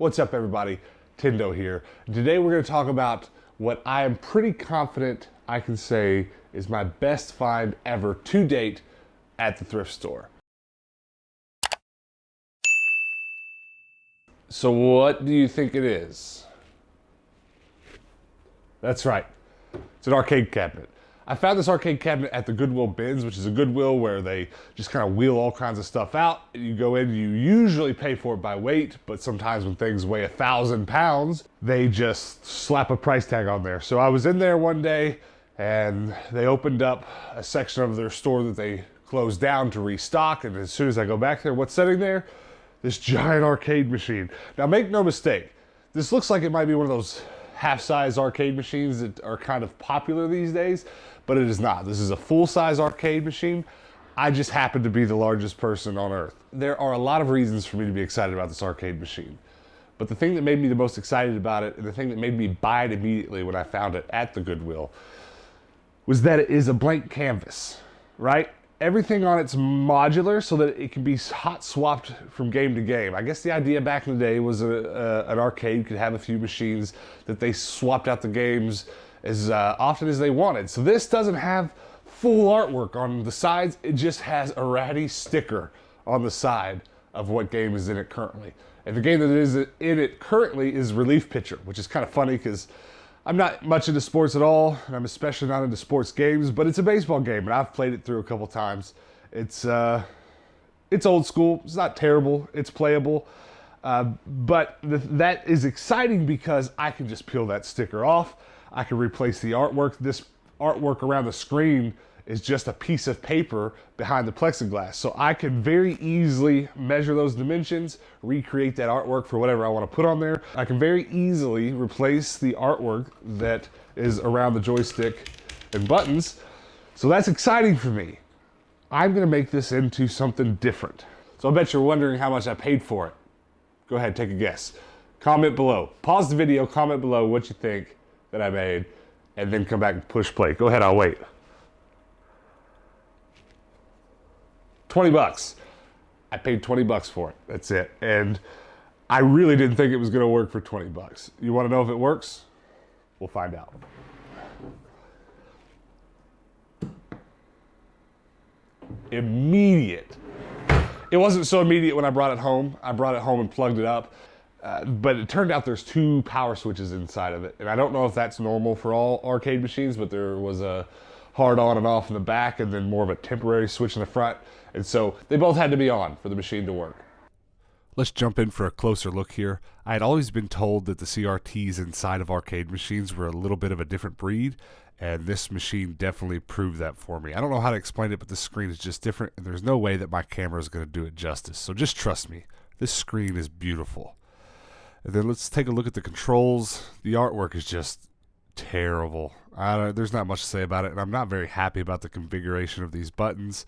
What's up, everybody? Tendo here. Today we're going to talk about what I am pretty confident I can say is my best find ever to date at the thrift store. So what do you think it is? That's right. It's an arcade cabinet. I found this arcade cabinet at the Goodwill bins, which is a Goodwill where they just kind of wheel all kinds of stuff out. You go in, you usually pay for it by weight, but sometimes when things weigh 1,000 pounds, they just slap a price tag on there. So I was in there one day and they opened up a section of their store that they closed down to restock. And as soon as I go back there, what's sitting there? This giant arcade machine. Now make no mistake, this looks like it might be one of those half-size arcade machines that are kind of popular these days, but it is not. This is a full-size arcade machine. I just happen to be the largest person on earth. There are a lot of reasons for me to be excited about this arcade machine, but the thing that made me the most excited about it, and the thing that made me buy it immediately when I found it at the Goodwill, was that it is a blank canvas, right? Everything on it's modular so that it can be hot swapped from game to game. I guess the idea back in the day was an arcade could have a few machines that they swapped out the games as often as they wanted. So this doesn't have full artwork on the sides. It just has a ratty sticker on the side of what game is in it currently. And the game that is in it currently is Relief Pitcher, which is kind of funny because I'm not much into sports at all, and I'm especially not into sports games, but it's a baseball game, and I've played it through a couple times. It's old school. It's not terrible. It's playable. But that is exciting because I can just peel that sticker off. I can replace the artwork. This artwork around the screen is just a piece of paper behind the plexiglass. So I can very easily measure those dimensions, recreate that artwork for whatever I want to put on there. I can very easily replace the artwork that is around the joystick and buttons. So that's exciting for me. I'm gonna make this into something different. So I bet you're wondering how much I paid for it. Go ahead, take a guess. Comment below. Pause the video, comment below what you think that I made, and then come back and push play. Go ahead, I'll wait. 20 bucks. I paid 20 bucks for it. That's it. And I really didn't think it was gonna work for 20 bucks. You wanna know if it works? We'll find out. Immediate. It wasn't so immediate when I brought it home. I brought it home and plugged it up. But it turned out there's 2 power switches inside of it. And I don't know if that's normal for all arcade machines, but there was a hard on and off in the back and then more of a temporary switch in the front. And so they both had to be on for the machine to work. Let's jump in for a closer look here. I had always been told that the CRTs inside of arcade machines were a little bit of a different breed, and this machine definitely proved that for me. I don't know how to explain it, but the screen is just different, and there's no way that my camera is going to do it justice. So just trust me. This screen is beautiful. And then let's take a look at the controls. The artwork is just terrible. There's not much to say about it, and I'm not very happy about the configuration of these buttons.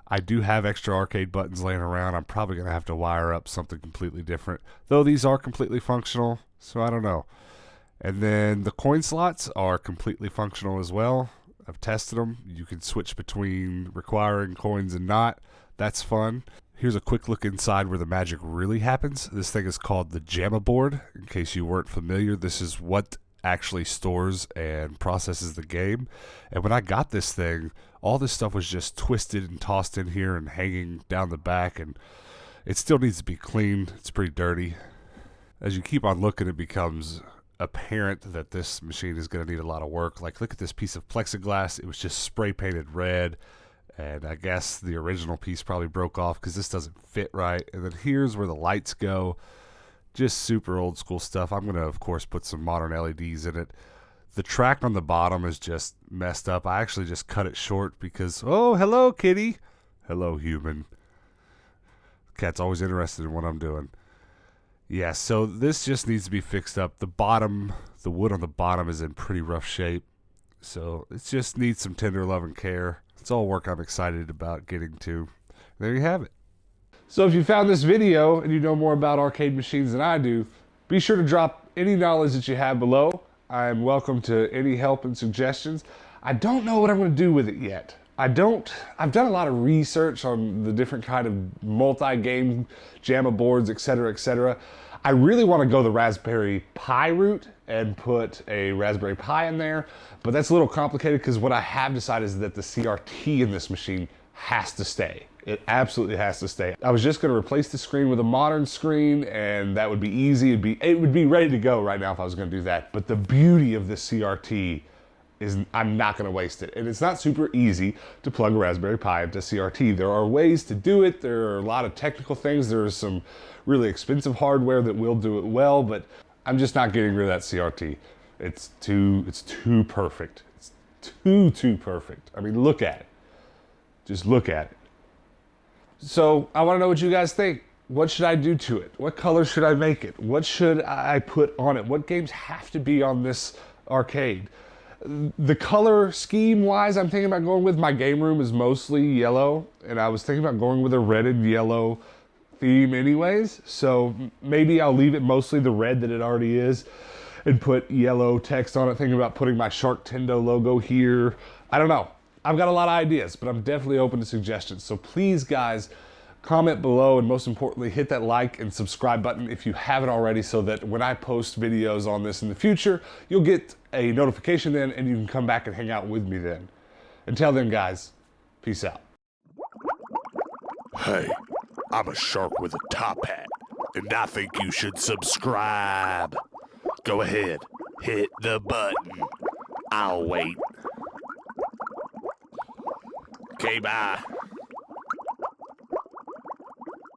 I do have extra arcade buttons laying around. I'm probably going to have to wire up something completely different, though these are completely functional, so I don't know. And then the coin slots are completely functional as well. I've tested them. You can switch between requiring coins and not. That's fun. Here's a quick look inside where the magic really happens. This thing is called the JAMA board. In case you weren't familiar, this is what actually stores and processes the game. And when I got this thing, all this stuff was just twisted and tossed in here and hanging down the back, and it still needs to be cleaned. It's pretty dirty. As you keep on looking, it becomes apparent that this machine is going to need a lot of work. Like, look at this piece of plexiglass. It was just spray painted red, and I guess the original piece probably broke off because this doesn't fit right. And then here's where the lights go. Just super old school stuff. I'm going to, of course, put some modern LEDs in it. The track on the bottom is just messed up. I actually just cut it short because, oh, hello, kitty. Hello, human. Cat's always interested in what I'm doing. Yeah, so this just needs to be fixed up. The bottom, the wood on the bottom is in pretty rough shape. So it just needs some tender love and care. It's all work I'm excited about getting to. There you have it. So if you found this video and you know more about arcade machines than I do, be sure to drop any knowledge that you have below. I am welcome to any help and suggestions. I don't know what I'm going to do with it yet. I've done a lot of research on the different kind of multi-game JAMA boards, etc., etc. I really want to go the Raspberry Pi route and put a Raspberry Pi in there, but that's a little complicated because what I have decided is that the CRT in this machine has to stay. It absolutely has to stay. I was just going to replace the screen with a modern screen, and that would be easy. It would be ready to go right now if I was going to do that. But the beauty of this CRT is I'm not going to waste it. And it's not super easy to plug a Raspberry Pi into CRT. There are ways to do it. There are a lot of technical things. There's some really expensive hardware that will do it well, but I'm just not getting rid of that CRT. It's too perfect. It's too perfect. I mean, look at it. Just look at it. So I want to know what you guys think. What should I do to it? What color should I make it? What should I put on it? What games have to be on this arcade? The color scheme wise, I'm thinking about going with, my game room is mostly yellow, and I was thinking about going with a red and yellow theme anyways. So maybe I'll leave it mostly the red that it already is and put yellow text on it. Thinking about putting my Shark TENDO logo here. I don't know. I've got a lot of ideas, but I'm definitely open to suggestions. So please, guys, comment below, and most importantly, hit that like and subscribe button if you haven't already, so that when I post videos on this in the future, you'll get a notification then, and you can come back and hang out with me then. Until then, guys, peace out. Hey, I'm a shark with a top hat, and I think you should subscribe. Go ahead, hit the button. I'll wait. Okay, bye.